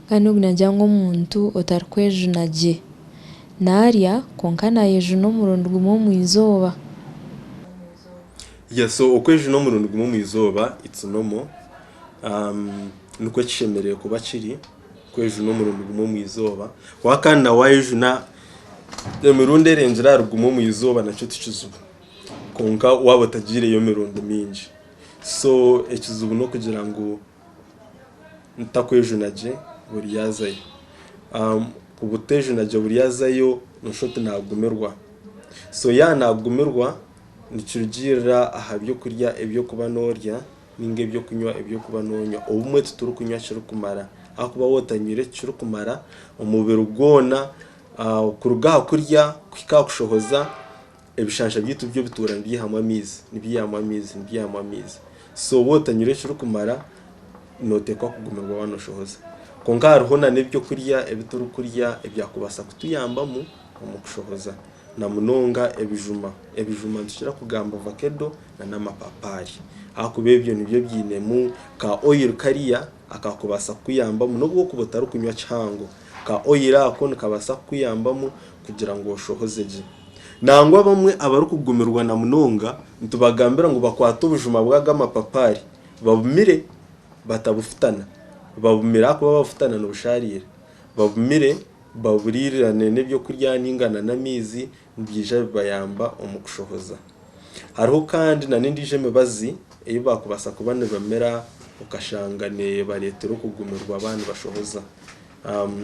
kandi ogunajya nk'omuntu otarikwejunaje narya konka nayejuna omurundi gumwe omu izooba. So okwejuna omurundi gumwe omu izooba it's normal. Nukwo kishemereye kuba kiri kwejuna omurundi gumwe omu izooba wakandi na wayejuna emirundi erengyera ahari gumwe omu izooba nakyo tikizibu konka waba otagiireyo emirundi mingi. So ekizibu n'okugira ngu ntakwejunagye buri yazayo. Kuba otejunagye buri yazayo noshuha oti naagumirwa. So naagumirwa nikirugiirira aha byokurya ebyokuba noorya ninga ebyokunywa ebyokuba noonywa. Obumwe titurikunywa kirikumara ahakuba wotanywire kirikumara omubiri gwona kuruga aha kurya kuhika aha kushohoza ebishansha byaitu byo bituura nibiihamu amaizi. So wotanywire kirikumara nooteekwa kugumirwa wanoshohoza. Konka hariho n'ebyokurya ebiturikurya ebyakubasa kutuyambamu omu kushohoza na munonga ebijuma nitukira kugamba ovacado n'amapapari ahakuba ebyo nibyo byinemu ka oil kariya akakubasa kuyambamu nobwo kuba otarikunywa kihango ka oil ako nikabasa kuyambamu kugira ngu oshohoze gye. Nangwa bamwe abarikugumirwa na munonga ntubagambira ngu bakwate obujuma bwaga amapapari babumire batabufutana babumire ahakuba babufutana nobusharire babumire baburirirane n'ebyokurya ningana n'amaizi nibyija bibayamba omu kushohoza. Hariho kandi n'endiijo emibazi ei bakubasa kuba nibamera okashanga nebareetera okugumirwa abaana bashohoza.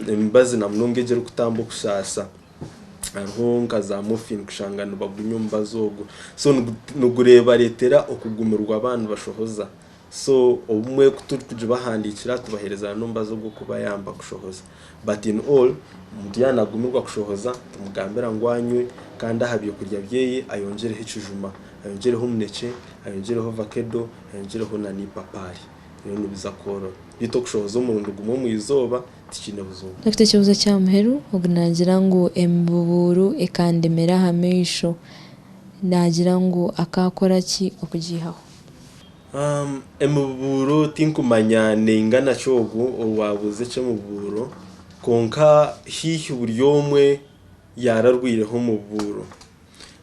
Emibazi na munonga egi erikutamba okusaasa hariho nka za morphine kushanga nibagunywa omubazi ogwo so nigureebareetera okugumirwa abaana bashohoza. So obumwe turikugibahandikira tubahereza n'omubazi ogwo kubayamba kushohoza but in all omuntu yanagumirwa kushohoza tumugambira ngu anywe kandi aha byokurya byeye ayongereho ekijuma ayongereho omunekye ayongereho ovacado ayongereho n'ipapari rero nibiza korora bito kushohoza omurundi gumwe omu izooba tikiine buzibu. Dr. Kibuuzo kya muheru ogunagira ngu emibubuuro ekandemera aha maisho nagira ngu akakora ki okugihaho? Emibubuuro tinkumanya neingana kyogo owabuze ky'emibubuuro konka hihi buri omwe yararwireho omububuuro.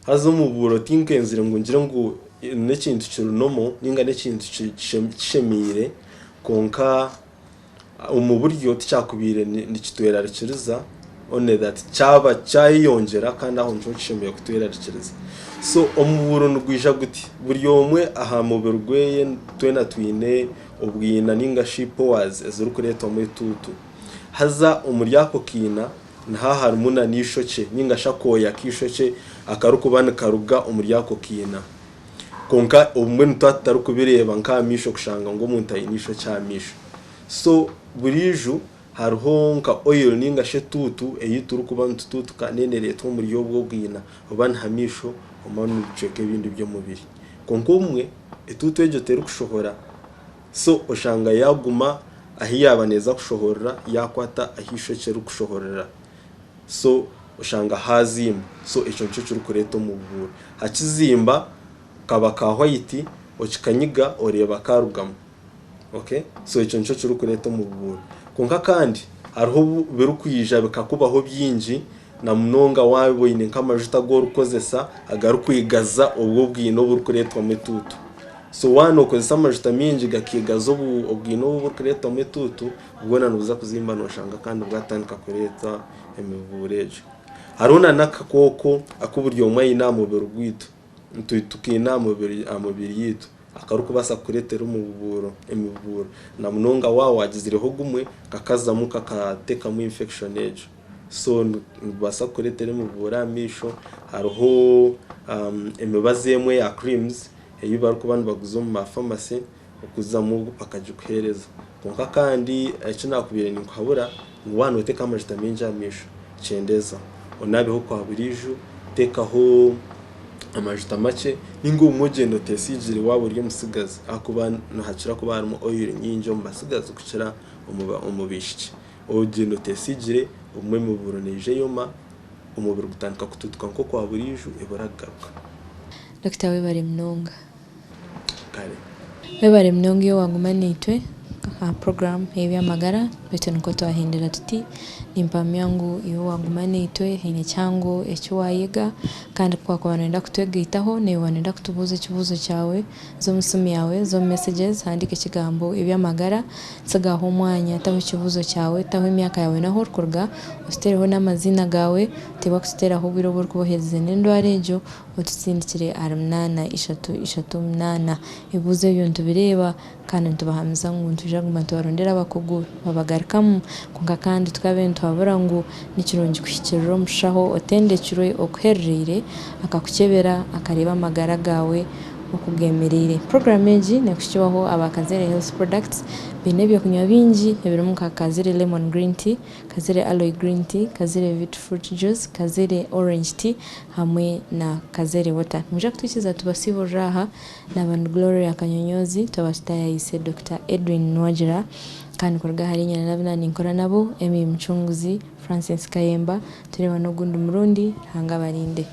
Haza omububuuro tinkenzire ngu ngire ngu n'ekintu kirinomo ninga n'ekintu kishemiire konka omu buryo tikyakubiire nikitwerarikiriza only that kyaba kyayeyongyera kandi aho nikyo kishemiire kutwerarikiriza. So omububuuro nigwija guti buri omwe aha mubiri gweye twena twine obwina ninga shi powers ezirikureetwamu etuutu. Haza omuri ako kiina niho harimu n'ishokye ninga shakoya k'ishokye akarikuba nikaruga omuri ako kiina konka obumwe nitwe tutarikubireeba nk'ahamaisho kushanga ngu omuntu aine ishokye aha maisho. So buriiju hariho nka oil ninga shi etuutu ei turikuba nitutuutuka nenereetwa omuri obwo bwina oba nihamaisho oba nibicweka ebindi by'omubiri konka obumwe etuutu egyo terikushohora so oshanga yaguma ahi yaba neeza kushohorera yakwata ahi ishokye rikushohorera so oshanga hazimba so ekyo nikyo kirikureeta omububuuro. Hakizimba kaba ka white okikanyiga oreeba karugamu. Okay, so ekyo nikyo kirikureeta omububuuro konka kandi hariho birikwija bikakubaho byingi na munonga waba oine nk'amajuta g'orukozesa agarikwigaza obwo bwine oburikureetwamu etuutu. So wana okozesa amajuta mingi gakigaza obwine oburikureetwamu etuutu bwona nibuza kuzimba noshanga kandi bwatandika kureeta emibubuuro egyo. Hariho n'akakooko akuburi omwe aine aha mubiri gwaitu tukiine aha mubiri yaitu akarikubasa kureetera emibubuuro na munonga wagizireho gumwe kakazamu kakateekamu infection egyo so nibasa kureetera emibubuuro aha maisho. Hariho emibazi emwe ya creams ei barikuba nibaguza omu mafamasi okuzamu bakagikuheereza konka kandi ekinakubiire ninkuhabura ngu waaba nooteeka amajuta mingi aha maisho kyendeeza onaabeho kwa buriijo teekaho amajuta makye ninga obumwe ogyenda oteesigire waaba ori omutsigazi ahakuba nihakira kuba harimu oil nyingi omu batsigazi kukira omu baishiki. Ogyenda oteesigire obumwe emibubuuro neija eyoma omubiri gutandika kutuutuka nk'okwa buriijo ebura kugaruka. Dr. webare munonga. Kare Webare munonga iyo waguma naitwe program y'ebyamagara baitu niko twahindura tuti nimpamya ngu iwe waguma neitwe haine kyangu eki wayiga kandi kwakuba noyenda kutwegaitaho niwe wanenda kutubuuza ekibuuzo kyawe z'omusimu yawe z'omu messages handika ekigambo ebyamagara sigaho omwanya taho ekibuuzo kyawe taho emyaka yawe naho orikuruga ositereho n'amazina gawe teba kusiteraho obwire obu orikubohereza n'endwara egyo otutsindikire 838 ebibuuzo ebyo nitubireeba kandi nitubahamiza ngu ntuje kuguma tubarondera abakugu babagarukamu konka kandi tukabe ntitwabura ngu nikirungi kuhikirira omushaho otendekirwe okuhererire akakukyebera akareeba amagara gawe okugemereire. Program egi nekukibaho abakazire health products bine ebyokunywa bingi ebirimu nka kazire lemon green tea, kazire aloe green tea, kazire beet fruit juice, kazire orange tea hamwe na kazire water. Muja kutwikiza tubasiburira aha n'abantu Gloria Kanyonyozi tubasitayise Dr. Edwin Nwajira kandi kuruga hari nyina nabinani nkora nabo Emi Mchunguzi, Francis Kayemba, tureba no Gundu Murundi hanga barinde.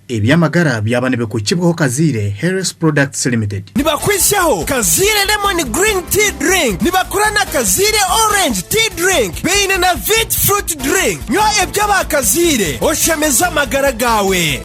Ebyamagara byabane bekukibwaho Kazire Health Products Limited. Nibakwishaho Kazire lemon green tea drink, nibakura na Kazire orange tea drink, beine na beet fruit drink. Nywa ebyaba Kazire oshemeza amagara gawe.